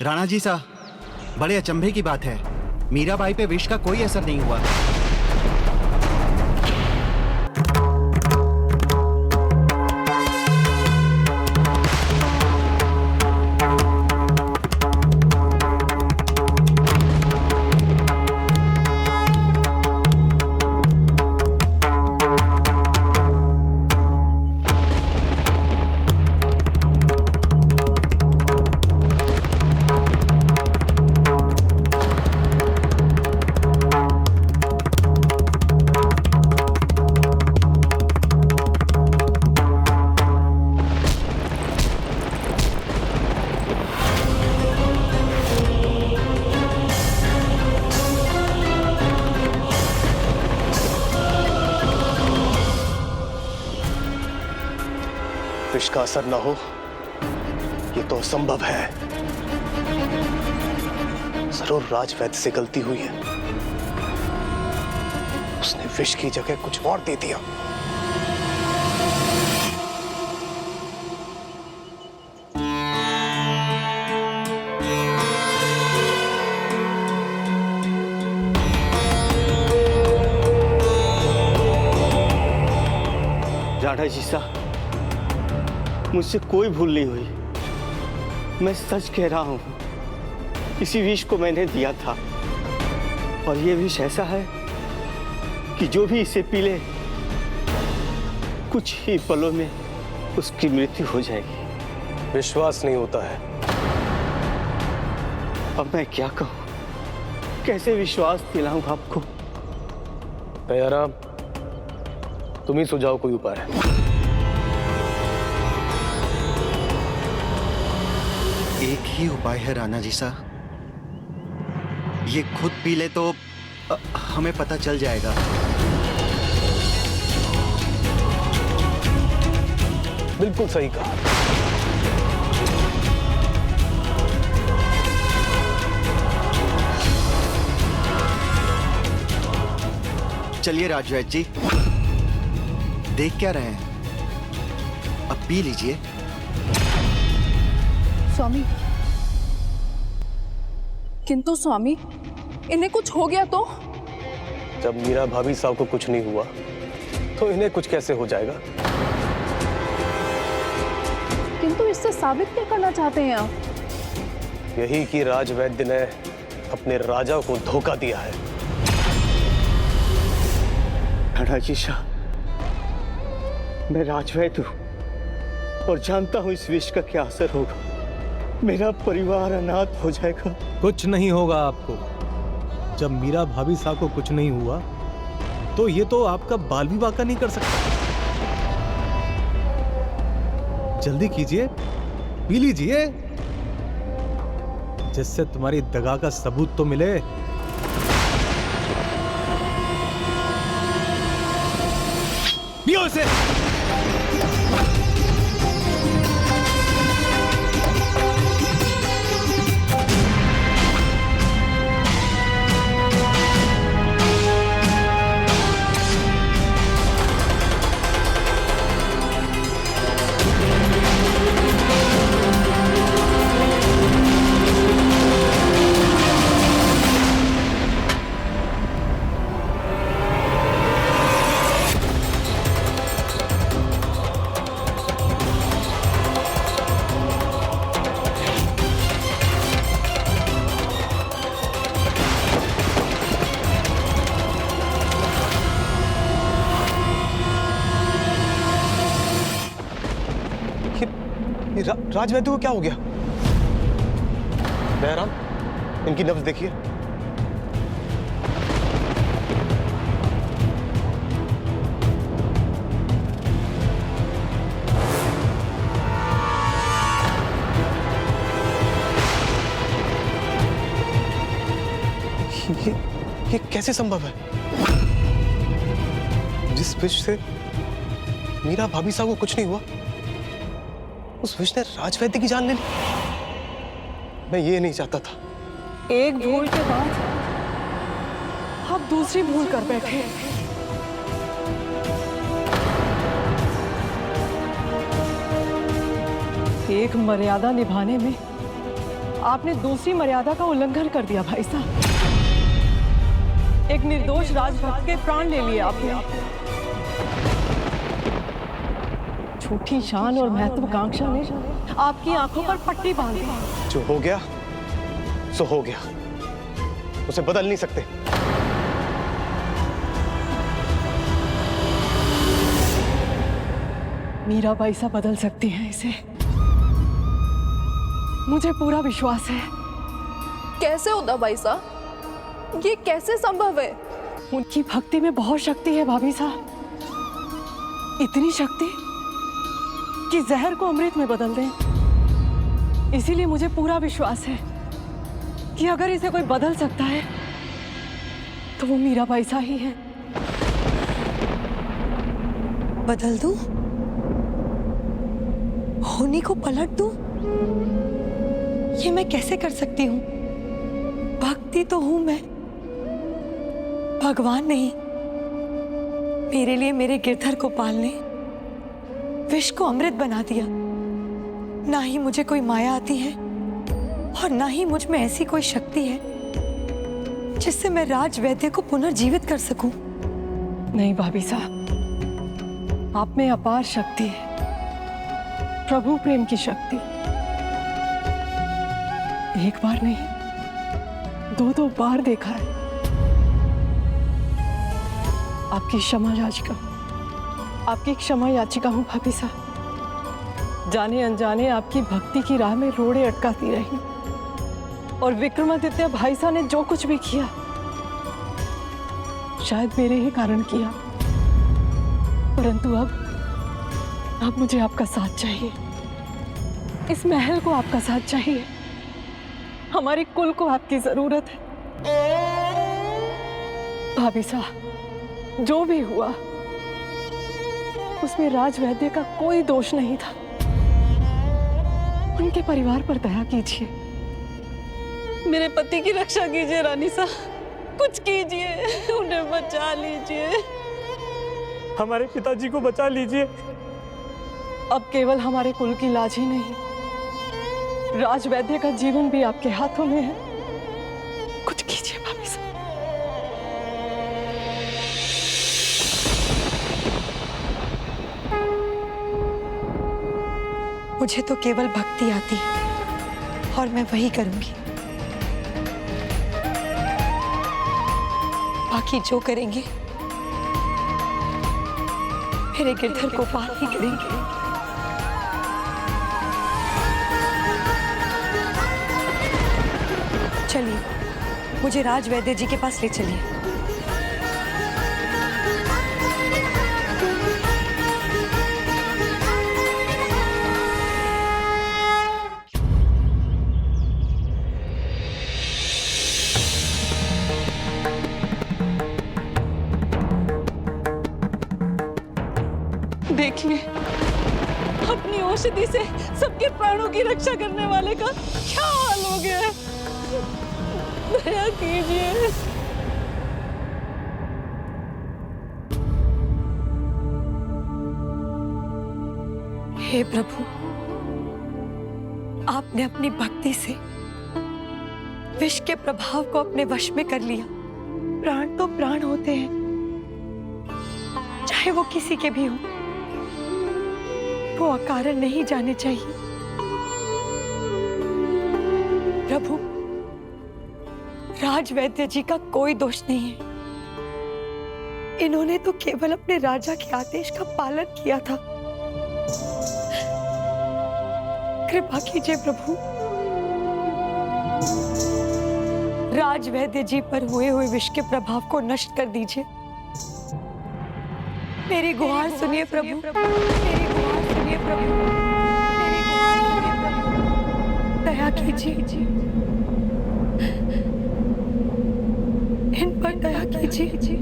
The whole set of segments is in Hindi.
राणा जी सा, बड़े अचंभे की बात है, मीराबाई पे विष का कोई असर नहीं हुआ। विष का असर ना हो, ये तो असंभव है। जरूर राजवैद्य से गलती हुई है, उसने विष की जगह कुछ और दे दिया। राणा जी साहब, मुझसे कोई भूल नहीं हुई। मैं सच कह रहा हूं, इसी विष को मैंने दिया था, और ये विष ऐसा है कि जो भी इसे पी ले, कुछ ही पलों में उसकी मृत्यु हो जाएगी। विश्वास नहीं होता है। अब मैं क्या कहूं, कैसे विश्वास दिलाऊं आपको? दयाराम, तुम ही सुझाओ कोई उपाय। एक ही उपाय है राणा जी सा, ये खुद पी ले तो हमें पता चल जाएगा। बिल्कुल सही कहा। चलिए राजवैद्य जी, देख क्या रहे हैं, अब पी लीजिए। स्वामी, किंतु स्वामी, इन्हें कुछ हो गया तो? जब मीरा भाभी साहब को कुछ नहीं हुआ, तो इन्हें कुछ कैसे हो जाएगा? किंतु इससे साबित क्या करना चाहते हैं आप? यही कि राजवैद्य ने अपने राजा को धोखा दिया है। राणा जी साहब, मैं राजवैद्य हूं और जानता हूं इस विष का क्या असर होगा। मेरा परिवार अनाथ हो जाएगा। कुछ नहीं होगा आपको। जब मीरा भाभी साहब को कुछ नहीं हुआ, तो ये तो आपका बाल भी बांका नहीं कर सकता। जल्दी कीजिए, पी लीजिए, जिससे तुम्हारी दगा का सबूत तो मिले। पियो इसे। राजवैद्य को क्या हो गया? दयाराम, इनकी नब्ज देखिए। ये कैसे संभव है? जिस विष से मीरा भाभी साहब को कुछ नहीं हुआ, उस विष ने राजवैद्य की जान ले ली। मैं ये नहीं चाहता था। एक भूल के बाद आप दूसरी भूल कर बैठे। एक मर्यादा निभाने में आपने दूसरी मर्यादा का उल्लंघन कर दिया भाई साहब। एक निर्दोष राजभक्त के प्राण ले लिए आपने। झूठी शान और महत्वाकांक्षा ने आपकी आंखों पर पट्टी बांध दी। जो हो गया सो हो गया, उसे बदल नहीं सकते। मीराबाई सा बदल सकती हैं इसे, मुझे पूरा विश्वास है। कैसे होता भाई साहब, ये कैसे संभव है? उनकी भक्ति में बहुत शक्ति है भाभी साहब, इतनी शक्ति कि जहर को अमृत में बदल दें। इसीलिए मुझे पूरा विश्वास है कि अगर इसे कोई बदल सकता है तो वो मीराबाई सा ही है। बदल दूं? होनी को पलट दूं? ये मैं कैसे कर सकती हूँ? भक्ति तो हूं मैं, भगवान नहीं। मेरे लिए मेरे गिरधर को पालने विष को अमृत बना दिया। ना ही मुझे कोई माया आती है और ना ही मुझ में ऐसी कोई शक्ति है जिससे मैं राजवैद्य को पुनर्जीवित कर सकूं। नहीं भाभी साहब, आप में अपार शक्ति है, प्रभु प्रेम की शक्ति। एक बार नहीं, दो बार देखा है। आपकी क्षमा याचिका, आपकी क्षमा याचिका हूं भाभी साहब। जाने अनजाने आपकी भक्ति की राह में रोड़े अटकाती रही, और विक्रमादित्य भाई साहब ने जो कुछ भी किया शायद मेरे ही कारण किया। परंतु अब मुझे आपका साथ चाहिए। इस महल को आपका साथ चाहिए। हमारे कुल को आपकी जरूरत है। भाभी साहब, जो भी हुआ उसमें राजवैद्य का कोई दोष नहीं था। उनके परिवार पर दया कीजिए, मेरे पति की रक्षा कीजिए। रानी साहब, कुछ कीजिए, उन्हें बचा लीजिए। हमारे पिताजी को बचा लीजिए। अब केवल हमारे कुल की लाज ही नहीं, राजवैद्य का जीवन भी आपके हाथों में है। कुछ कीजिए भाभी साहब। मुझे तो केवल भक्ति आती है और मैं वही करूंगी। बाकी जो करेंगे मेरे गिरधर को पाल ही करेंगे। चलिए, मुझे राजवैद्य जी के पास ले चलिए। देखिए, अपनी औषधि से सबके प्राणों की रक्षा करने वाले का क्या हाल हो गया है। दया कीजिए। हे प्रभु, आपने अपनी भक्ति से विष के प्रभाव को अपने वश में कर लिया। प्राण तो प्राण होते हैं, चाहे वो किसी के भी हो, वो अकारण नहीं जाने चाहिए। प्रभु, राजवैद्य जी का कोई दोष नहीं है। इन्होंने तो केवल अपने राजा के आदेश का पालन किया था। कृपा कीजिए प्रभु, राजवैद्य जी पर हुए विष के प्रभाव को नष्ट कर दीजिए। मेरी गुहार सुनिए प्रभु, मेरी गुहार सुनिए प्रभु, मेरी गुहार सुनिए प्रभु। दया कीजिए, इन पर दया कीजिए।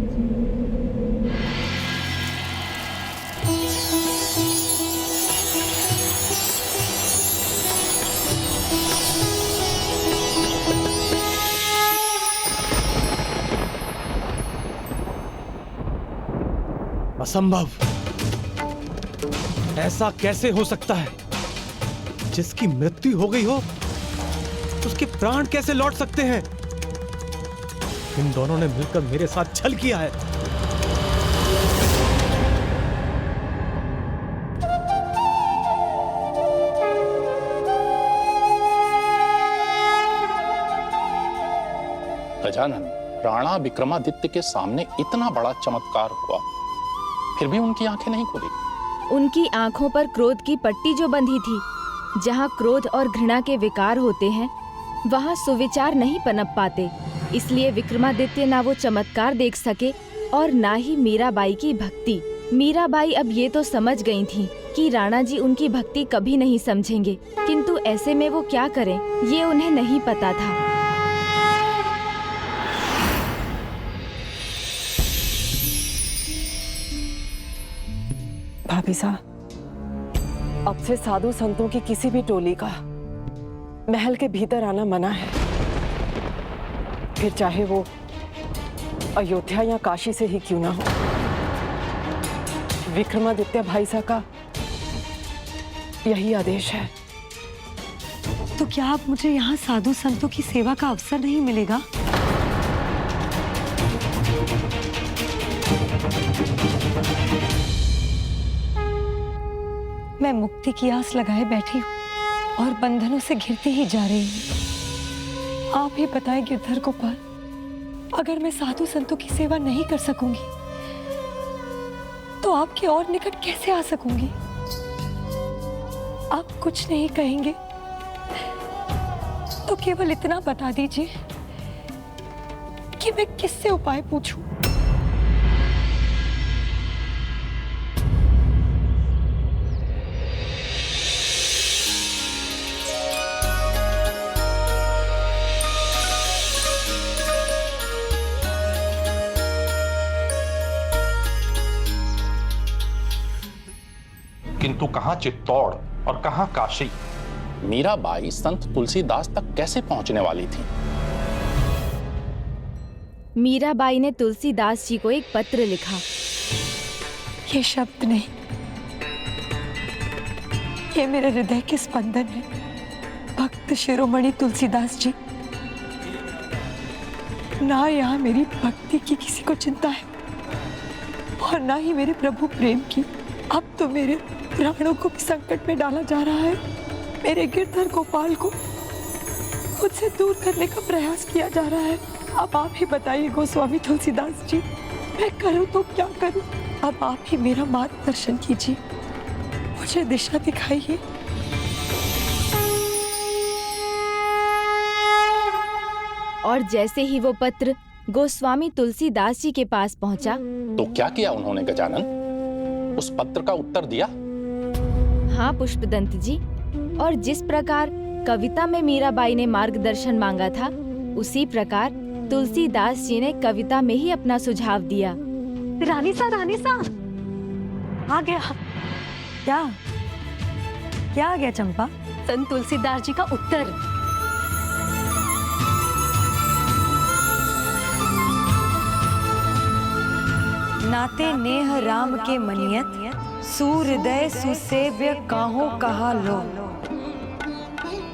असंभव। ऐसा कैसे हो सकता है? जिसकी मृत्यु हो गई हो उसके प्राण कैसे लौट सकते हैं? इन दोनों ने मिलकर मेरे साथ छल किया है। गजानन, राणा विक्रमादित्य के सामने इतना बड़ा चमत्कार हुआ, फिर भी उनकी आंखें नहीं खुली। उनकी आंखों पर क्रोध की पट्टी जो बंधी थी, जहाँ क्रोध और घृणा के विकार होते हैं, वहाँ सुविचार नहीं पनप पाते। इसलिए विक्रमादित्य ना वो चमत्कार देख सके और ना ही मीराबाई की भक्ति। मीराबाई अब ये तो समझ गई थी कि राणा जी उनकी भक्ति कभी नहीं समझेंगे, किंतु ऐसे में वो क्या करें, ये उन्हें नहीं पता था। भाभी साहब, अब से साधु संतों की किसी भी टोली का महल के भीतर आना मना है, फिर चाहे वो अयोध्या या काशी से ही क्यों ना हो। विक्रमादित्य भाई साहब का यही आदेश है। तो क्या अब मुझे यहाँ साधु संतों की सेवा का अवसर नहीं मिलेगा? मैं मुक्ति की आस लगाए बैठी हूँ और बंधनों से घिरती ही जा रही हूँ। आप ही बताएं गिरधर गोपाल, अगर मैं साधु संतों की सेवा नहीं कर सकूंगी तो आपके और निकट कैसे आ सकूंगी? आप कुछ नहीं कहेंगे तो केवल इतना बता दीजिए कि मैं किससे उपाय पूछूं? किंतु कहाँ चित्तौड़ और कहाँ काशी? मीराबाई संत तुलसीदास तक कैसे पहुंचने वाली थी? मीराबाई ने तुलसीदास जी को एक पत्र लिखा। ये शब्द नहीं, ये मेरे हृदय के स्पंदन है। भक्त शिरोमणि तुलसीदास जी, ना यहाँ मेरी भक्ति की किसी को चिंता है और ना ही मेरे प्रभु प्रेम की। अब तो मेरे प्राणों को भी संकट में डाला जा रहा है। मेरे गिरधर गोपाल को मुझसे दूर करने का प्रयास किया जा रहा है। अब आप ही बताइए गोस्वामी तुलसीदास जी, मैं करूं तो क्या करूं? अब आप ही मेरा मार्गदर्शन कीजिए, मुझे दिशा दिखाइए। और जैसे ही वो पत्र गोस्वामी तुलसीदास जी के पास पहुंचा, तो क्या किया उन्होंने गजानन? उस पत्र का उत्तर दिया? हाँ पुष्पदंत जी, और जिस प्रकार कविता में मीराबाई ने मार्गदर्शन मांगा था, उसी प्रकार तुलसीदास जी ने कविता में ही अपना सुझाव दिया। रानी सा आ गया। क्या क्या आ गया चंपा? संत तुलसीदास जी का उत्तर। नाते नेह राम के मनियत, सूर्यदय सुसेव्य काहो कहा लो।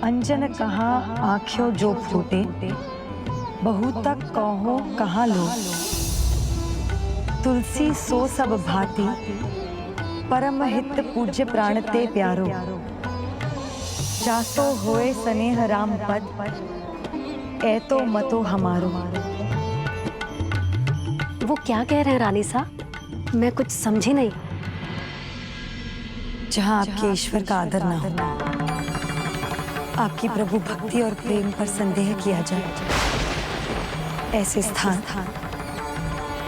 अंजन कहा आँखों जो फूटे, बहु तक कहो कहा लो। तुलसी सो सब भांति, परम हित पूज्य प्राण ते प्यारो। जासो होए स्नेह राम पद, ऐतो मतो हमारो। वो क्या कह रहे हैं रानी साहब? मैं कुछ समझी नहीं। जहाँ आपके ईश्वर का आदर ना हो, आपकी प्रभु भक्ति और प्रेम पर संदेह किया जाए, ऐसे स्थान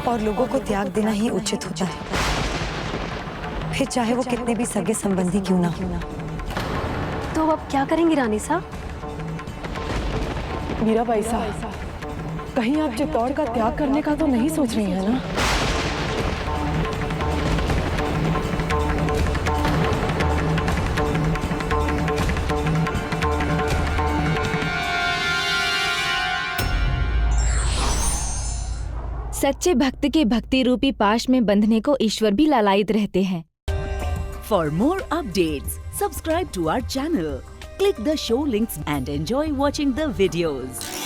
और लोगों को त्याग देना ही उचित होता है, फिर चाहे वो कितने भी सगे संबंधी क्यों ना हो। तो अब क्या करेंगी रानी साहब? मीराबाई साहब, कहीं आप चित्तौड़ का त्याग करने का तो नहीं सोच रही हैं ना? सच्चे भक्त के भक्ति रूपी पाश में बंधने को ईश्वर भी लालायित रहते हैं। For more updates, subscribe to our channel, Click the show links and enjoy watching the videos.